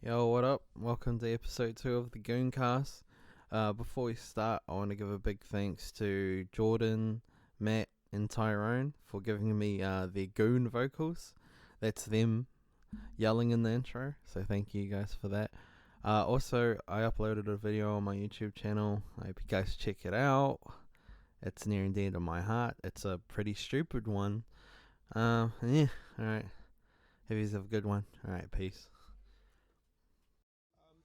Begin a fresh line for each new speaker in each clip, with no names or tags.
Yo, what up? Welcome to episode 2 of the Gooncast. Before we start, I want to give a big thanks to Jordan, Matt, and Tyrone for giving me their goon vocals. That's them yelling in the intro, so thank you guys for that. Also, I uploaded a video on my YouTube channel. I hope you guys check it out. It's near and dear to my heart. It's a pretty stupid one. Yeah, alright. Hope you have a good one. Alright, peace.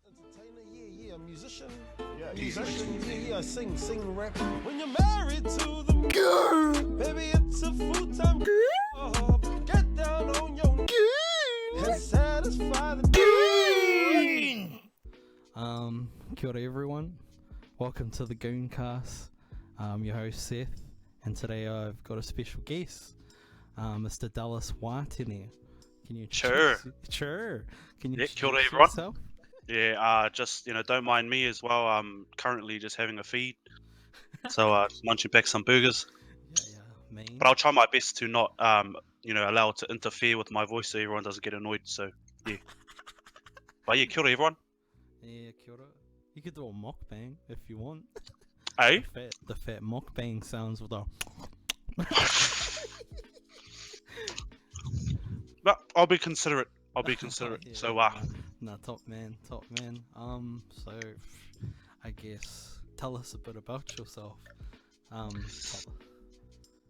Entertainer, yeah, musician, yeah, sing, rap. When you're married to the girl, baby, it's a full-time job. Get down on your and satisfy the
Kia ora everyone. Welcome to the Gooncast. I'm your host Seth, and today I've got a special guest, Mr. Dallas Watene. Can you
Chur.
Chur. Can you
Kia ora,
introduce
everyone.
yourself?
Yeah, just don't mind me as well. I'm currently just having a feed, so just munching back some burgers.
Yeah, me.
But I'll try my best to not allow it to interfere with my voice so everyone doesn't get annoyed. So yeah. But yeah, kia ora, everyone.
Yeah, kia ora. You could do a mukbang if you want.
Hey.
The fat mukbang sounds with a.
But I'll be considerate.
Yeah,
So
nah, top man. So I guess tell us a bit about yourself.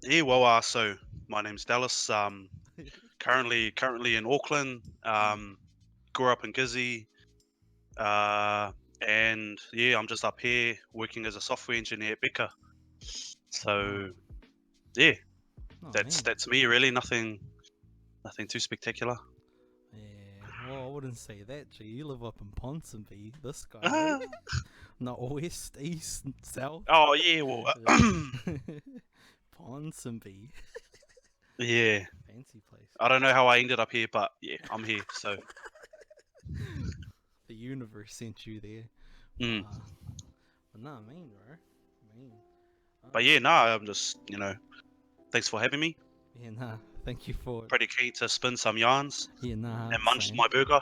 yeah, well, so my name's Dallas. Currently in Auckland. Grew up in Gizzy. And yeah, I'm just up here working as a software engineer at Meke. So yeah,
Oh,
that's
man.
me really. Nothing too spectacular.
Yeah, well, I wouldn't say that. Gee, you live up in Ponsonby. This guy,
Ah.
not west, east, and south.
Oh yeah, well,
Ponsonby,
yeah.
fancy place.
I don't know how I ended up here, but yeah, I'm here. So
The universe sent you there.
Mm.
But nah, mean, bro. Mean.
but yeah, nah, I'm just thanks for having me.
Yeah, nah. Thank you for.
Pretty keen to spin some yarns
Yeah, nah.
and munch
same.
my burger.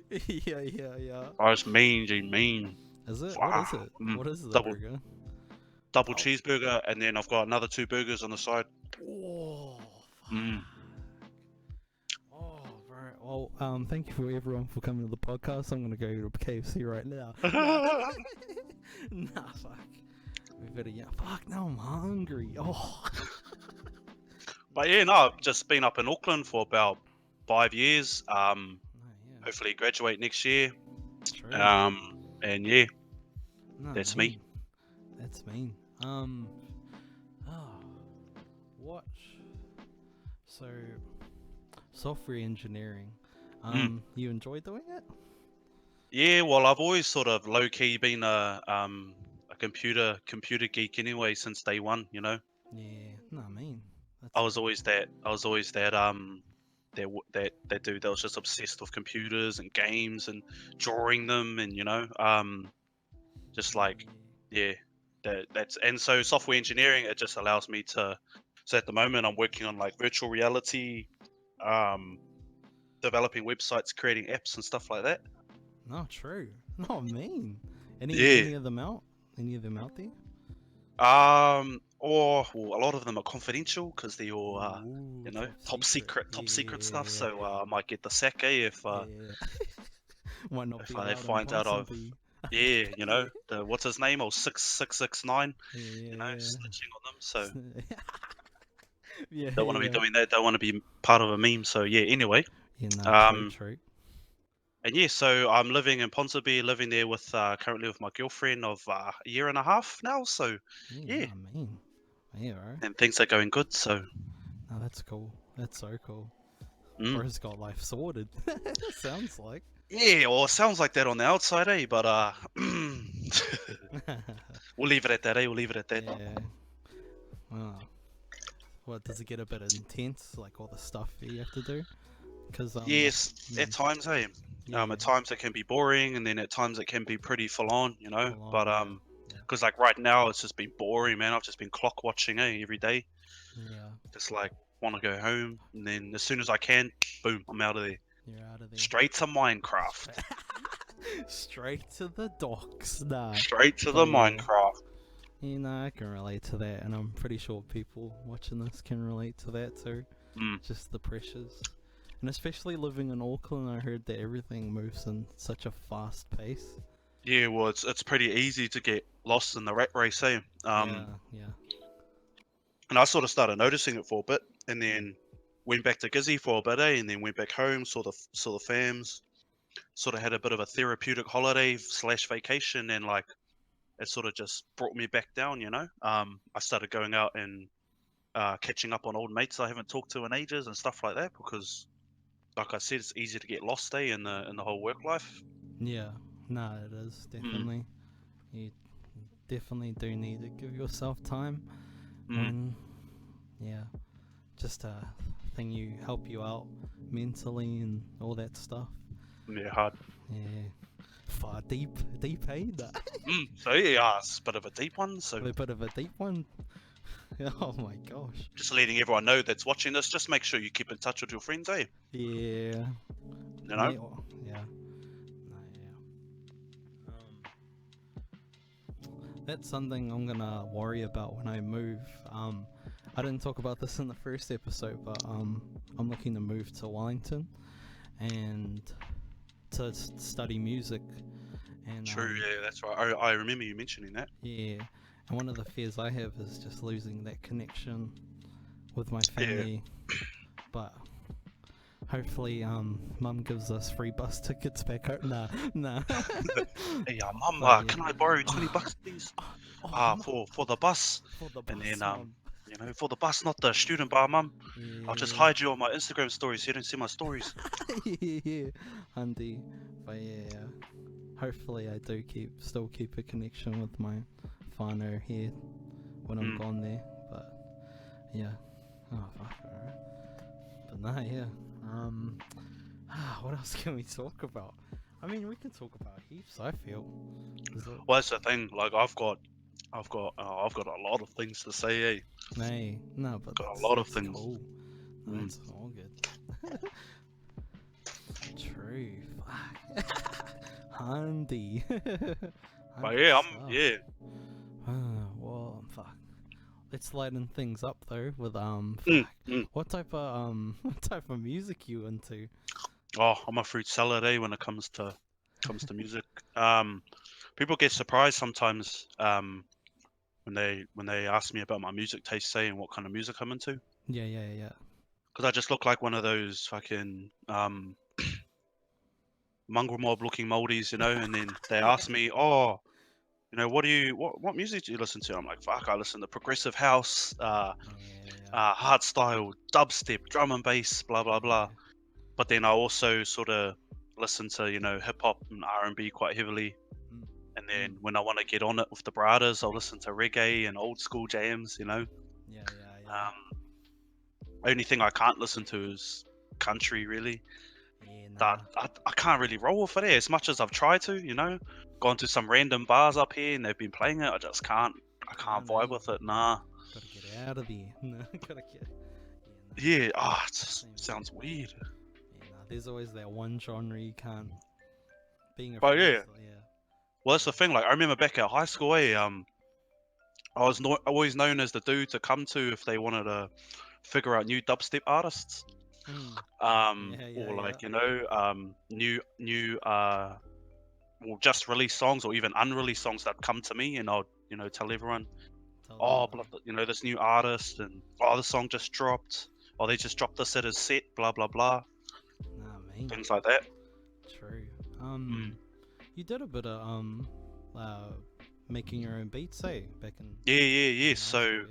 Yeah.
Oh, it's mean, G, mean.
Is it?
Wow.
What is it? What is the
Double
burger?
double cheeseburger, and then I've got another 2 burgers on the side.
Oh,
Mm.
Oh, bro. Well, thank you for everyone for coming to the podcast. I'm gonna go to KFC right now. Nah, fuck. We better, yeah. Fuck, now I'm hungry. Oh.
But yeah, no, I've just been up in Auckland for about 5 years.
No, yeah.
Hopefully graduate next year.
True.
And yeah,
No,
that's
mean.
me.
That's mean. What? So, software engineering. You enjoy doing it?
Yeah, well, I've always sort of low key been a computer geek anyway since day one. You know,
Yeah. No, mean. That's
I was always that that dude that was just obsessed with computers and games and drawing them, and just like yeah, that's and so software engineering, it just allows me to. So at the moment, I'm working on like virtual reality, developing websites, creating apps and stuff like that.
No, true. No, mean. Any
Yeah.
of them out? Any of them out there?
Or well, a lot of them are confidential because they're all
Ooh,
top secret stuff.
Yeah.
So I might get the sack if
Yeah. Might not
if
be
I
allowed
find
in
out of
Ponsonby.
yeah, the what's his name, or 6669,
Yeah.
snitching on them. So
Yeah.
don't want to be doing that. Don't want to be part of a meme. So yeah. Anyway,
Yeah, no, true.
and yeah, so I'm living in Ponsonby, living there with currently with my girlfriend of a year and a half now. So yeah,
No, mean. Yeah, right.
and things are going good. So
No, that's cool. That's so cool.
mm.
Bro's got life sorted. Sounds like.
Yeah, well, it sounds like that on the outside, eh? But we'll leave it at that, eh? We'll leave it at that.
Yeah. Wow. What, does it get a bit intense, like all the stuff that you have to do? Cause
Yes, at times, eh?
yeah.
At times it can be boring, and then at times it can be pretty full on,
Full on,
But
yeah.
because like right now it's just been boring, man. I've just been clock watching, every day.
Yeah.
Just like want to go home, and then as soon as I can, boom, I'm out of there.
You're out of there.
Straight to Minecraft.
Straight to the docks, nah.
Straight to
But
the
yeah.
Minecraft.
You know, I can relate to that, and I'm pretty sure people watching this can relate to that too. Just the pressures. And especially living in Auckland, I heard that everything moves in such a fast pace.
Yeah, well, it's pretty easy to get lost in the rat race, eh?
Yeah.
And I sort of started noticing it for a bit, and then went back to Gizzy for a bit, eh? And then went back home, saw the fams, sort of had a bit of a therapeutic holiday / vacation, and like it sort of just brought me back down, you know. I started going out and catching up on old mates I haven't talked to in ages and stuff like that, because, like I said, it's easy to get lost, eh, in the whole work life.
Yeah. Nah, it is definitely. You definitely do need to give yourself time, and yeah, just a thing you help you out mentally and all that stuff.
Yeah, hard.
Yeah. Far deep, eh?
So yeah, it's a bit of a deep one. So
A bit of a deep one. Oh my gosh.
just letting everyone know that's watching this, just make sure you keep in touch with your friends, eh?
Yeah.
You know?
Yeah. No, yeah. That's something I'm gonna worry about when I move. I didn't talk about this in the first episode, but I'm looking to move to Wellington and to study music. And
True, yeah, that's right. I remember you mentioning that.
yeah, and one of the fears I have is just losing that connection with my family. But hopefully, Mum gives us free bus tickets back home. Nah.
Hey, Mum,
But, yeah.
can I borrow $20, please? For the bus.
For the
And
bus,
then,
Mum.
you know, for the bus, not the student bar, Mum. I'll just
Yeah.
hide you on my Instagram stories so you don't see my stories.
Yeah, Andy. But yeah, hopefully I do still keep a connection with my whānau here when I'm gone there. But yeah, oh fuck, alright. But nah, yeah. What else can we talk about? I mean, we can talk about heaps. I feel.
Well, that's the thing. Like, I've got a lot of things to say, eh?
Nay, no, but
Got a
that's,
lot of
that's
things.
cool. No, it's all good. True. Fuck. Handy.
But yeah, yeah.
Well, fuck. Let's lighten things up though with what type of music you into?
Oh, I'm a fruit salad, eh? When it comes to music. People get surprised sometimes when they ask me about my music taste, say, and what kind of music I'm into.
Yeah.
Because I just look like one of those fucking mongrel mob looking moldies, you know. And then they ask me, oh, you know, what music do you listen to? I'm like, fuck, I listen to progressive house, hardstyle, dubstep, drum and bass, blah blah blah. But then I also sort of listen to, you know, hip hop and R&B quite heavily. And then when I want to get on it with the brothers, I'll listen to reggae and old school jams, you know.
Yeah.
Only thing I can't listen to is country, really.
Yeah,
That I can't really roll with it, as much as I've tried to, you know. Gone to some random bars up here and they've been playing it. I just can't. I can't vibe with it. Nah.
Gotta get out of there. No, gotta get.
Yeah. It just sounds weird.
Yeah, there's always that one genre you can't. Being a
But yeah.
freestyler,
Well, that's the thing. Like, I remember back at high school, I was always known as the dude to come to if they wanted to figure out new dubstep artists. Or like, you know, new well, just released songs or even unreleased songs that come to me, and I'll, you know, tell everyone, you know, this new artist, and this song just dropped, or they just dropped this at his set, blah blah blah. Things like that.
True. You did a bit of making your own beats, eh? Back in
Yeah. So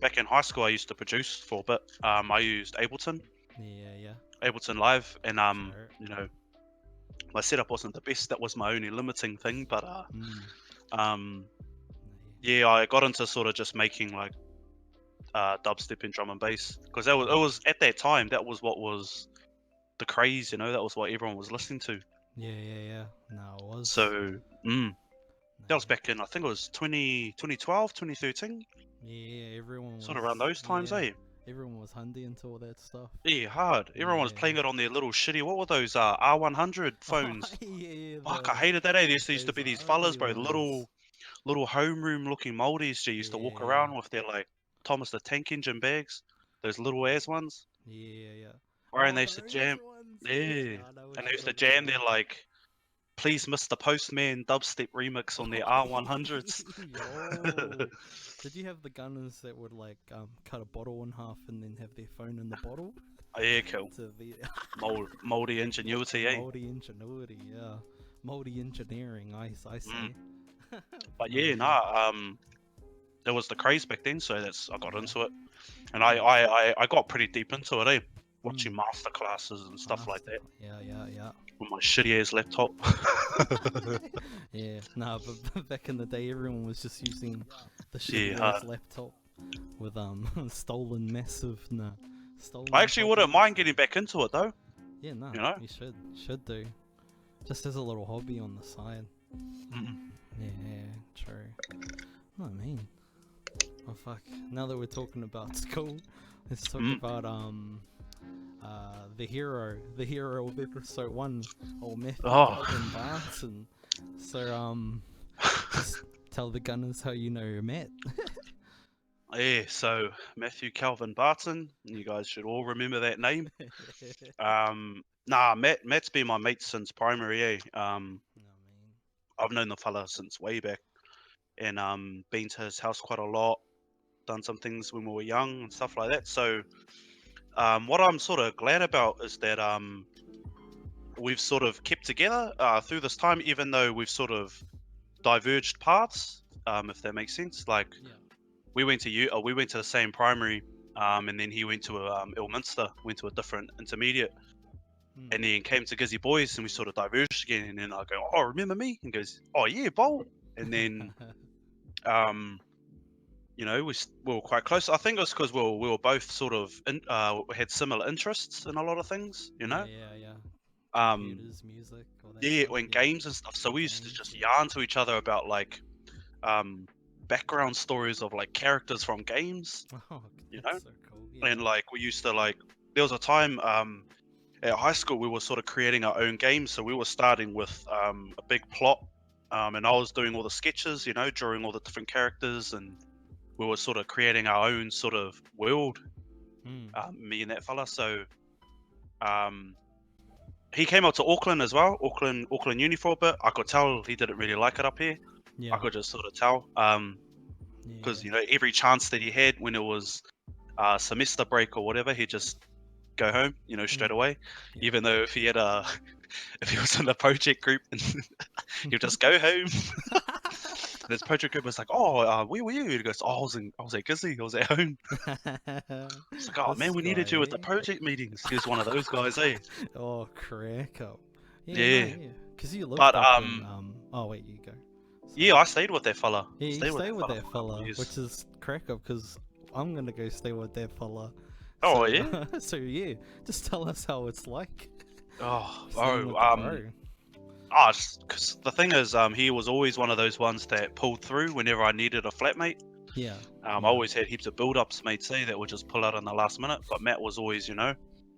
back in high school, I used to produce for a bit. I used Ableton.
Yeah.
Ableton Live, and you know, my setup wasn't the best. That was my only limiting thing, but yeah, I got into sort of just making like dubstep and drum and bass, because it was at that time, that was what was the craze, you know. That was what everyone was listening to.
Yeah. No, it was.
So that was back in, I think it was 2012, 2013.
Yeah, everyone
sort of around those times, eh?
Everyone was handy into all that stuff.
Yeah, hard. Everyone was
Yeah.
playing it on their little shitty. What were those R100
Oh,
phones?
yeah,
Fuck, I hated that. There used to
those
be these fellas,
ugly
bro,
ones.
little homeroom looking moldies. They used to walk
Yeah.
around with their like Thomas the Tank Engine bags, those little ass ones.
Yeah.
Right, and
Oh,
they used to
those
jam.
ones.
Yeah,
I know
and
what
they
you're
used to
talking
jam their
about.
like, "Please, Mr. Postman" dubstep remix on their
Oh,
R100s.
yo. Did you have the gunners that would like cut a bottle in half and then have their phone in the bottle?
Oh, yeah, cool.
To the
Moldy ingenuity, eh?
multi ingenuity, yeah. Multi engineering, I
Mm.
say.
But
No
yeah,
man.
nah. There was the craze back then, so I got
Yeah.
into it, and I got pretty deep into it, eh? Watching
Mm.
master classes and stuff like that
Yeah.
with my shitty ass laptop.
Yeah, nah, but back in the day, everyone was just using the
Yeah,
shitty
hard.
ass laptop with stolen stolen
I actually wouldn't
copies.
mind getting back into it though.
Yeah, nah,
You know.
you should do, just as a little hobby on the side.
Mm.
Yeah, true. Oh, I mean, oh fuck. Now that we're talking about school, let's talk about the hero of episode 1, old Matthew
Oh.
Calvin Barton. So just tell the gunners how you know Matt.
Yeah, so Matthew Calvin Barton, you guys should all remember that name. Nah, Matt's been my mate since primary, eh?
I mean,
I've known the fella since way back, and been to his house quite a lot, done some things when we were young and stuff like that. So what I'm sort of glad about is that we've sort of kept together through this time, even though we've sort of diverged paths, if that makes sense. Like
yeah.
we went to we went to the same primary, and then he went to Ilminster, went to a different intermediate, and then came to Gizzy Boys, and we sort of diverged again. And then I go, "Oh, remember me?" And he goes, "Oh yeah, Bowl." And then you know, we were quite close. I think it was because we were both sort of we had similar interests in a lot of things, you know.
Yeah.
Um,
Computers, music, all that
yeah,
stuff.
or in
Yeah.
games and stuff. So we used to
Games.
just
Yeah.
yarn to each other about like um background stories of like characters from games,
Oh,
you know.
that's so cool. Yeah.
And like we used to like there was a time at high school we were sort of creating our own games. So we were starting with a big plot, and I was doing all the sketches, you know, drawing all the different characters, and we were sort of creating our own sort of world, me and that fella. So he came out to Auckland as well, Auckland Uni for a bit. I could tell he didn't really like it up here.
Yeah.
I could just sort of tell, because
Yeah.
you know every chance that he had when it was semester break or whatever, he'd just go home, you know, straight away.
Yeah.
Even though if he had if he was in a project group, and he'd just go home. And his project group was like, "Oh, where were you?" He goes, "Oh, I was at Gizzy, I was at home." It's like, "Oh man,
This
we needed you at the
guy.
project meetings." He was one of those guys, eh?
Oh, crack up. Yeah, no,
Yeah,
yeah. Because you lived
but
up in oh wait, you go.
yeah, I stayed with that fella.
Yeah, you
Stayed
stay with
for
that
a couple
fella,
years.
which is crack up because I'm gonna go stay with that fella.
Oh
So,
yeah.
so yeah, just tell us how it's like
Oh,
staying with the bro.
because the thing is, he was always one of those ones that pulled through whenever I needed a flatmate.
Yeah.
I always had heaps of build-ups, mates say, that would just pull out in the last minute. But Matt was always, you know,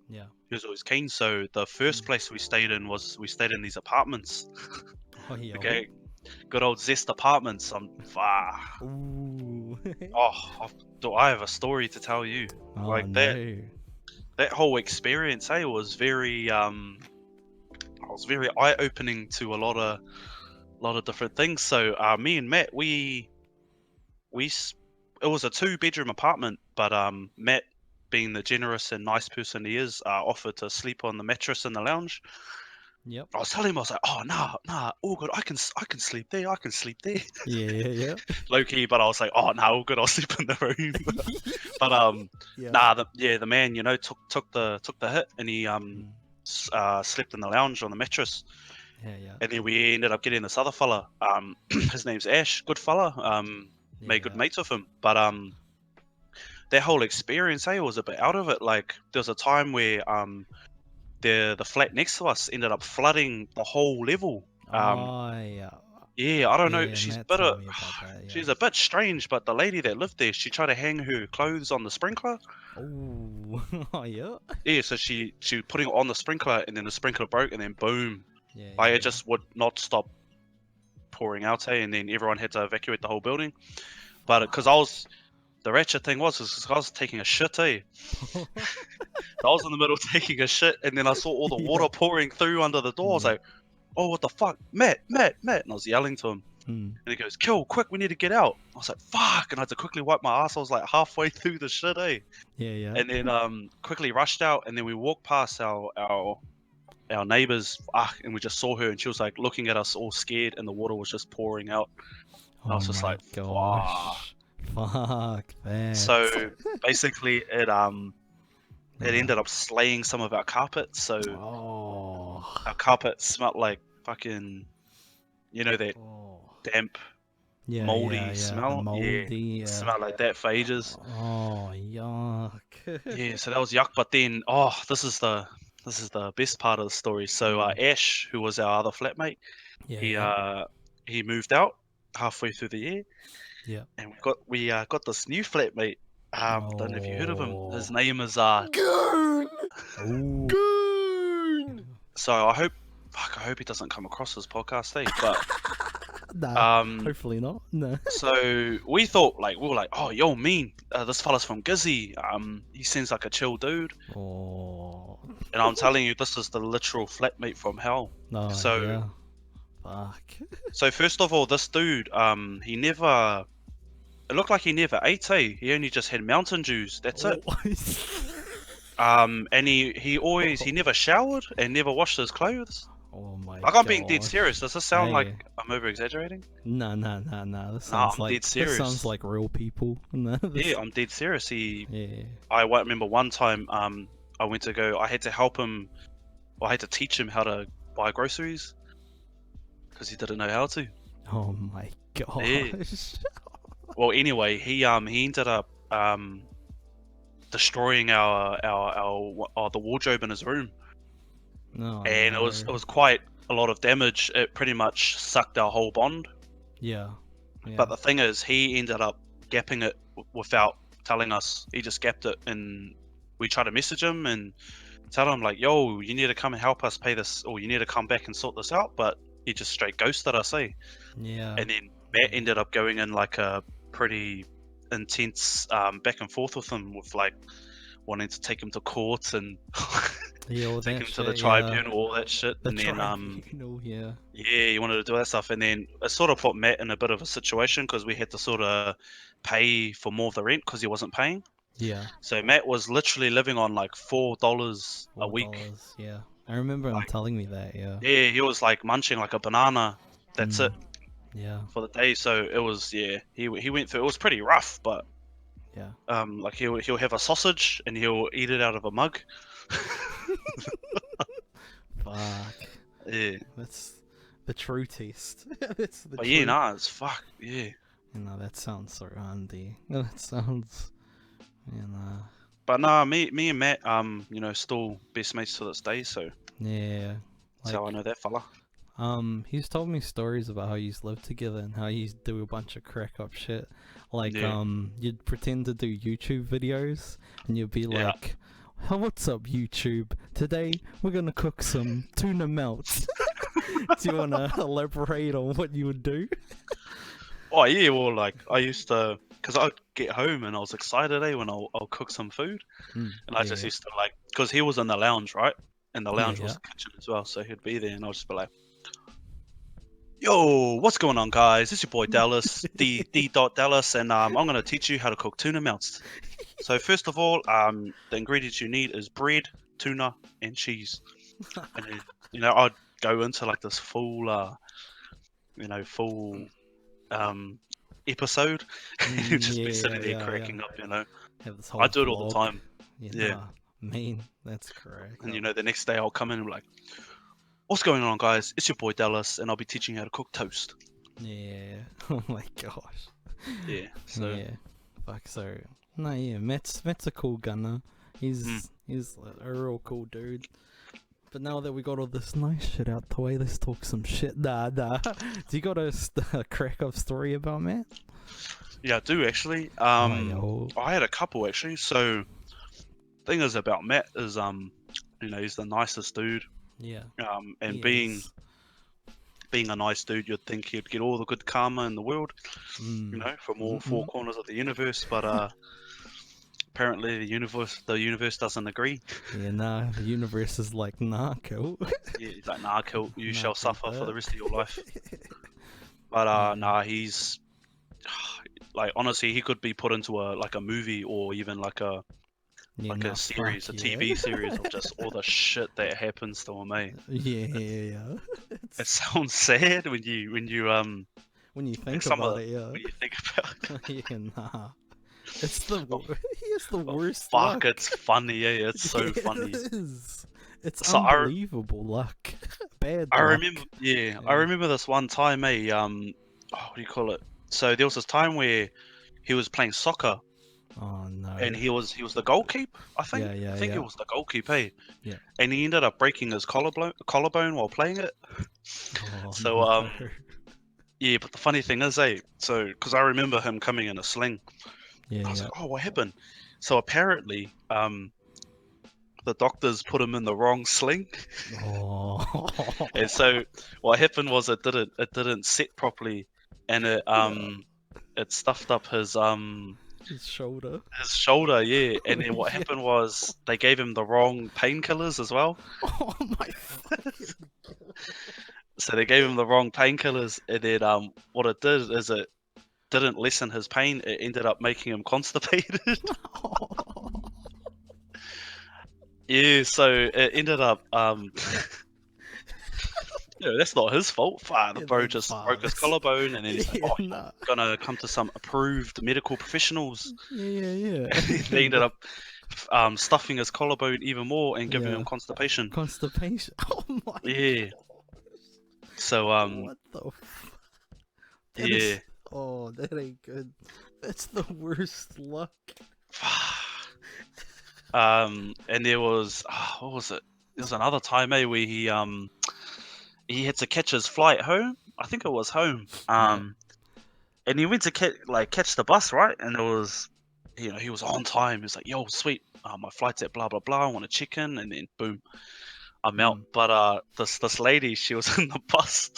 Yeah.
he was always keen. So the first place we stayed in these apartments.
Oh yeah.
Okay, good old Zest apartments.
Ooh.
I have a story to tell you.
Oh
Like
no.
that whole experience, hey, was very eye-opening to a lot of different things. So me and Matt, it was a 2-bedroom apartment, but Matt, being the generous and nice person he is, offered to sleep on the mattress in the lounge.
Yep.
I was telling him, I was like, "Oh nah, all good. I can sleep there. I can sleep there."
Yeah.
Low key, but I was like, "Oh nah, all good. I'll sleep in the room." But
Yeah.
the man, you know, took the hit, and he slept in the lounge on the mattress.
Yeah.
And then we ended up getting this other fella. His name's Ash, good fella. Made good
Yeah.
mates with him. But that whole experience, hey, was a bit out of it. Like there was a time where the flat next to us ended up flooding the whole level.
Oh yeah.
Yeah, I don't know.
Yeah, Matt told me about that. Yeah.
She's a bit strange, but the lady that lived there, she tried to hang her clothes on the sprinkler.
Oh, oh yeah.
Yeah, so she putting it on the sprinkler, and then the sprinkler broke, and then boom,
Yeah,
like
yeah.
it just would not stop pouring out, hey, and then everyone had to evacuate the whole building. But because the wretched thing was, is 'cause I was taking a shit, eh? I was in the middle taking a shit, and then I saw all the
Yeah.
water pouring through under the door. I was
Yeah.
like, "Oh, what the fuck, Matt, Matt, Matt!" And I was yelling to him,
Hmm.
and he goes, "Kill, quick, we need to get out." I was like, "Fuck!" And I had to quickly wipe my ass. I was like halfway through the shit, eh?
Yeah, yeah.
And then quickly rushed out, and then we walked past our neighbors, and we just saw her, and she was like looking at us all scared, and the water was just pouring out. I
Oh
was just
my
like, "Fuck."
gosh. Fuck that.
So basically, it
Yeah.
ended up slaying some of our carpet. So
Oh.
our carpet smelled like fucking, that
Oh.
damp,
Yeah,
moldy
yeah, yeah.
smell.
The moldy.
Yeah,
Yeah.
smelled like that for ages.
Oh, yuck.
Yeah, so that was yuck. But then, this is the best part of the story. So Ash, who was our other flatmate,
Yeah,
he
yeah.
he moved out halfway through the year,
Yeah.
and we got this new flatmate. Don't know if you heard of him. His
Oh.
name is
Goon!
Ooh.
Goon!
So I hope he doesn't come across this podcast, eh? But
Nah, hopefully not. No.
so we thought we were like, oh, yo, mean, this fella's from Gizzy. He seems like a chill dude,
Oh.
and I'm telling you, this is the literal flatmate from hell.
No,
So
yeah. Fuck.
so first of all, this dude, he never. It looked like he never ate, eh? He only just had Mountain Dews. That's it. And he never showered and never washed his clothes.
Oh my
Like, I'm being dead
gosh.
serious. Does this sound
Hey.
like I'm over exaggerating?
Nah. This
Nah,
sounds
I'm
like
dead serious.
This sounds like real people. No, this-
Yeah, I'm dead serious.
Yeah.
I remember one time, I went to go. I had to help him. I had to teach him how to buy groceries because he didn't know how to.
Oh my gosh.
Well, anyway, he ended up destroying the wardrobe in his room,
No.
and it was quite a lot of damage. It pretty much sucked our whole bond.
Yeah.
But the thing is, he ended up gapping it without telling us. He just gapped it, and we tried to message him and tell him like, "Yo, you need to come and help us pay this, or you need to come back and sort this out." But he just straight ghosted us, eh?
Yeah.
And then Matt ended up going in like a pretty intense back and forth with him, with like wanting to take him to court and
Yeah, all
take
that
him to the
shit,
tribunal, all that shit.
The
And then
tribunal, yeah.
yeah, he wanted to do that stuff, and then it sort of put Matt in a bit of a situation because we had to sort of pay for more of the rent because he wasn't paying.
Yeah.
So Matt was literally living on like $4 a week.
$4, yeah. I remember him telling me that, yeah.
Yeah, he was like munching like a banana. That's it
Yeah.
for the day. So it was, yeah, he went through. It was pretty rough, but
Yeah.
like he'll have a sausage and he'll eat it out of a mug.
Fuck.
Yeah,
That's the true test. That's the
but yeah,
true.
nah, it's fuck. Yeah,
No, that sounds so handy. That sounds. Yeah.
but nah, me and Matt, still best mates to this day. So
Yeah.
that's how I know that fella.
He's told me stories about how you lived together and how you do a bunch of crack up shit. Like,
Yeah.
you'd pretend to do YouTube videos and you'd be
Yeah.
like, "Oh, what's up, YouTube? Today we're gonna cook some tuna melt." Do you wanna elaborate on what you would do?
Oh yeah, well, like I used to, cause I'd get home and I was excited, when I'll cook some food, and I just used to cause he was in the lounge, right? And the lounge was the kitchen as well, so he'd be there, and I'll just be like, "Yo, what's going on, guys? This is your boy Dallas, D. Dallas, and I'm gonna teach you how to cook tuna melts. So first of all, the ingredients you need is bread, tuna, and cheese. And then, I'd go into like this full episode, just be sitting there cracking up,
Have this whole
I do it all the
vlog.
time,
Yeah. Mean, that's correct.
and the next day I'll come in and be like, "What's going on, guys? It's your boy Dallas, and I'll be teaching you how to cook toast."
Yeah. Oh my gosh.
Yeah. So
Yeah. Fuck. So. No. Yeah. Matt's a cool gunner. He's a real cool dude. But now that we got all this nice shit out the way, let's talk some shit. Nah. Do you got a crack of story about Matt?
Yeah, I do actually.
Yo.
I had a couple actually. So, thing is about Matt is he's the nicest dude.
Yeah.
And
He
being
is.
being a nice dude, you'd think he'd get all the good karma in the world, from all four
Mm-mm.
corners of the universe. But apparently the universe doesn't agree.
Yeah, nah, the universe is like, nah, cool.
Yeah, he's like, nah, kill, you
Nah,
shall
cool
suffer for the
that.
rest of your life. But
Yeah.
nah, he's like honestly, he could be put into a movie or even like a
Yeah,
like
nah,
a series, a
fuck yeah.
TV series of just all the shit that happens to him. Eh?
Yeah.
It sounds sad when you
When you
like
think
some
about
of
it, yeah.
when you think about.
Yeah, nah. It's the he has the
Oh,
worst
fuck,
luck.
it's funny. Yeah, it's so
Yeah,
funny.
It is. It's
So
unbelievable luck. Bad
I
luck.
remember, yeah, I
Yeah.
remember this one time, what do you call it? So there was this time where he was playing soccer
Oh no.
and he was the goalkeeper, I think.
Yeah.
I think he was the goalkeeper, eh?
Yeah.
And he ended up breaking his collarbone while playing it.
Oh
So
no.
yeah, but the funny thing is, so because I remember him coming in a sling, I was
Yeah.
like, oh, what happened? So apparently, the doctors put him in the wrong sling,
Oh.
and so what happened was it didn't set properly, and it stuffed up
His shoulder.
his shoulder, yeah. And then what
Yeah.
happened was they gave him the wrong painkillers as well.
Oh my fucking.
So they gave him the wrong painkillers, and then what it did is it didn't lessen his pain. It ended up making him constipated. Yeah, so it ended up that's not his fault. The
Yeah,
bro just broke his
that's-
collarbone, and then he's like,
Yeah,
"Oh,
nah.
gonna come to some approved medical professionals."
Yeah.
They ended up stuffing his collarbone even more and giving him
Yeah.
constipation.
Constipation. Oh my.
Yeah. So
What the? That
yeah.
is- Oh, that ain't good. That's the worst luck.
And there was what was it? There was another time, where he had to catch his flight home. I think it was home. And he went to catch the bus, right? And it was, he was on time. He was like, "Yo, sweet, my flight's at blah blah blah. I want to check in," and then boom, I'm out. But this lady, she was in the bus,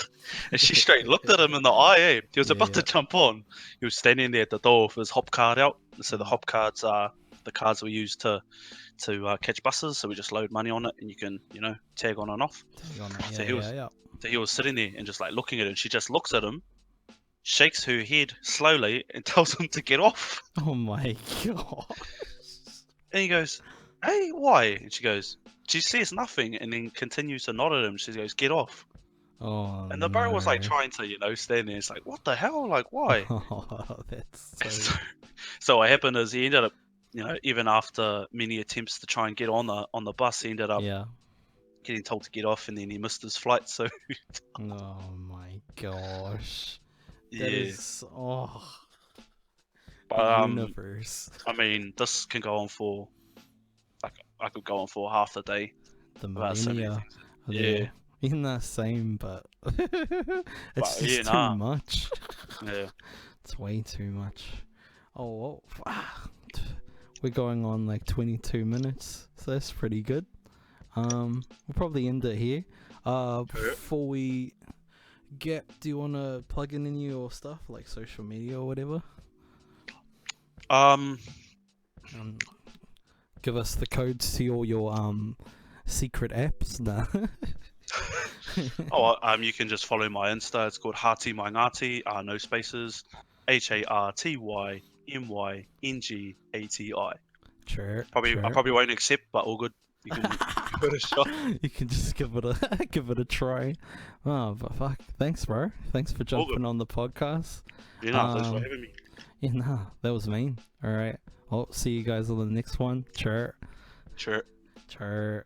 and she straight looked at him in the eye. He was about to jump on. He was standing there at the door with his hop card out. So the hop cards are the cards we use to catch buses. So we just load money on it, and you can tag on and off. So he was sitting there and just like looking at it. And she just looks at him, shakes her head slowly, and tells him to get off.
Oh my god.
And he goes, "Hey, why?" And she says nothing, and then continues to nod at him. She goes, "Get off."
Oh
And the bro was like
no.
trying to, stand there. It's like, what the hell? Like, why?
Oh, that's
And
so...
so what happened is he ended up, even after many attempts to try and get on the bus, he ended up
Yeah.
getting told to get off, and then he missed his flight. So
Oh my gosh.
yeah,
That is... Oh.
but
The universe.
I mean, this can go on for I could go on for half the day.
The
about so many
millennia.
things. Yeah.
Even the same, but... it's
yeah,
just
nah.
too much.
Yeah.
It's way too much. Oh, we're going on like 22 minutes, so that's pretty good. We'll probably end it here. Before we do you want to plug in any of your stuff, like social media or whatever? Give us the codes to all your secret apps. Nah.
You can just follow my Insta. It's called Harty Maingati. No spaces. HARTYMYNGATI.
Sure.
I probably won't accept, but all good. You can give it a shot.
You can just give it a try. Oh, but fuck! Thanks, bro. Thanks for jumping on the podcast.
Yeah, thanks for having me.
Yeah, nah, that was mean. All right. Well, see you guys on the next one. Chur.
Sure.
Chur.